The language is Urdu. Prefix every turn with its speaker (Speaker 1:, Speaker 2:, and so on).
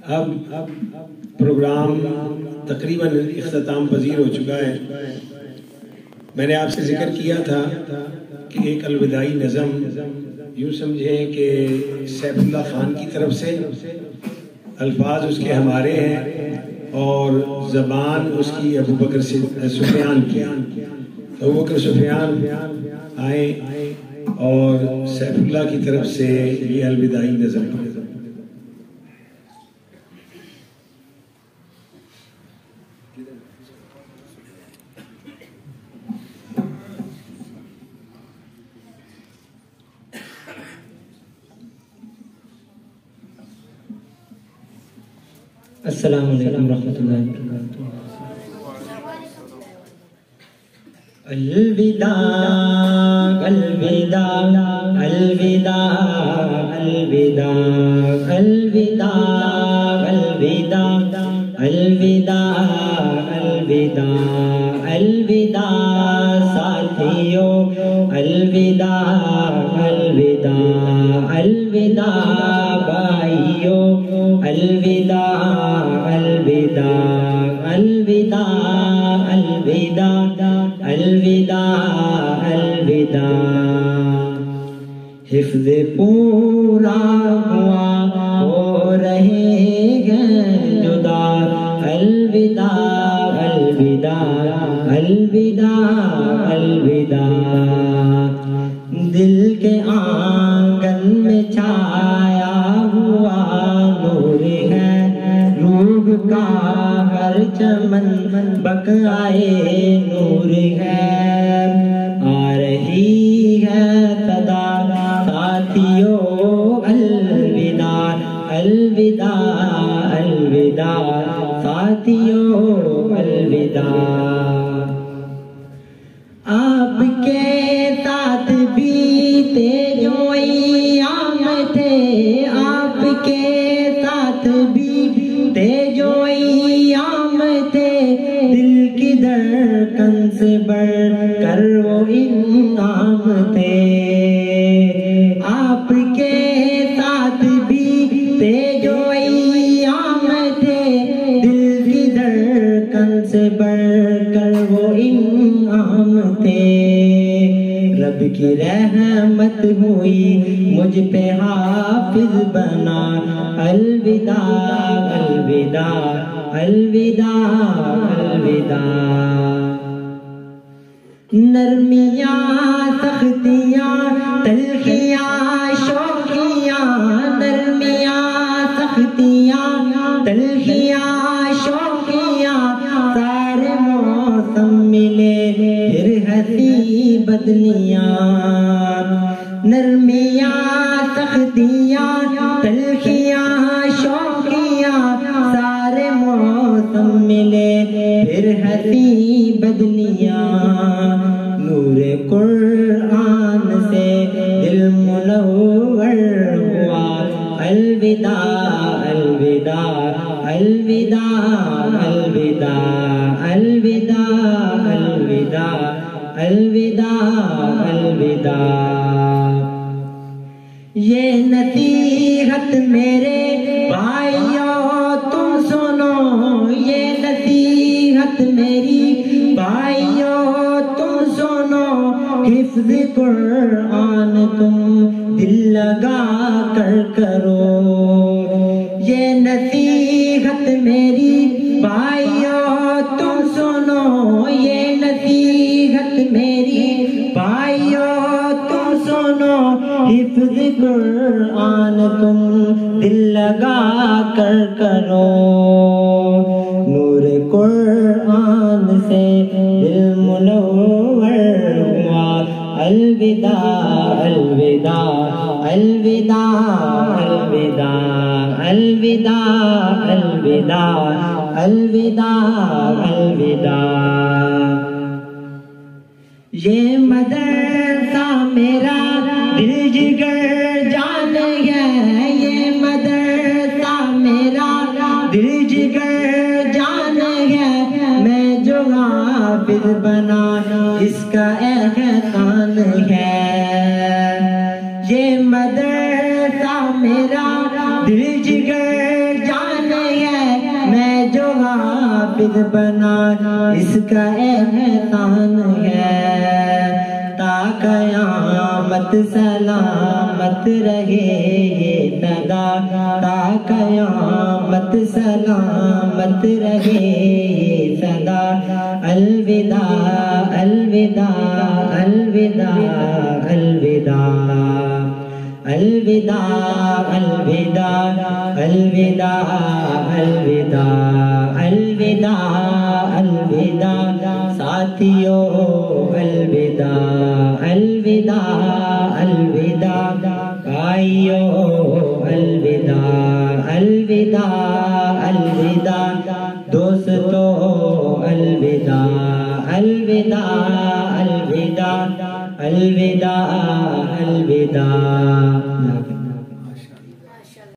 Speaker 1: اب پروگرام تقریباً اختتام پذیر ہو چکا ہے. میں نے آپ سے ذکر کیا تھا کہ ایک الوداعی نظم یوں سمجھیں کہ سیف اللہ خان کی طرف سے، الفاظ اس کے ہمارے ہیں اور زبان اس کی ابو بکر سفیان کی. ابو بکر سفیان آئے اور سیف اللہ کی طرف سے یہ الوداعی نظم پڑھیں.
Speaker 2: السلام علیکم ورحمۃ اللہ وبرکاتہ. الوداع الوداع الوداع الوداع الوداع الوداع الوداع الوداع الوداع ساتھیوں الوداع الوداع الوداع بھائیوں الوداع الوداع الوداع الوداع الوداع الوداع. حفظ پورا ہوا ہو رہے ہیں جدا الوداع الوداع الوداع الوداع. دل کے آنگن میں چھایا ہوا نور ہے، روح کا ہر چمن بقائے نور ہے. آ رہی ہے صدا ساتھیوں الوداع الوداع الوداع ساتھیوں الوداع. آپ کے ساتھ بیتے جو ایام تھے، آپ کے ساتھ بیتے جو ایام تھے، دل کی دھڑکن سے بڑھ کر وہ انعام تھے. آپ کے ساتھ بیتے جو ایام تھے، دل کی دھڑکن سے بڑھ کر وہ انعام تھے. رب کی رحمت ہوئی مجھ پہ حافظ بنا الوداع الوداع الوداع الوداع. نرمیاں سختیاں تلخیاں شوقیاں، نرمیاں سختیاں تلخیاں شوقیاں، سارے موسم ملے پھر ہنسی بدلیاں. نرمیاں سختیاں تلخیاں شوقیاں، سارے موسم ملے پھر ہنسی بدلیاں. نور قرآن سے دل منور ہوا الوداع الوداع الوداع الوداع الوداع الوداع الوداع الوداع. یہ نصیحت میرے بھائیوں تم سنو، یہ نصیحت میری بھائیوں تم سنو. حفظ قرآن تم دل لگا کر کرو. یہ نصیحت میری بھائیوں تم سنو، یہ نصیحت میری بھائیوں تم سنو. حفظ قرآن تم دل لگا کر کرو. نور قرآن سے دل منور ہوا الوداع الوداع الوداع الوداع الوداع الوداع الوداع الوداع. یہ مدرسہ میرا دل جگر جان ہے، یہ مدرسہ میرا دل جگر جان ہے. میں جو حافظ بنا اس کا احسان ہے. یہ مدرسہ میرا دل جگر جان حافظ بنا اس کا احسان ہے، تا قیامت سلامت رہے یہ صدا، تا قیامت سلامت رہے یہ صدا۔ الوداع الوداع الوداع الوداع الوداع الوداع الوداع الوداع الوداع الوداع ساتھیو الوداع الوداع الوداع بھائیو الوداع الوداع الوداع دوستو الوداع الوداع الوداع الوداع الوداع۔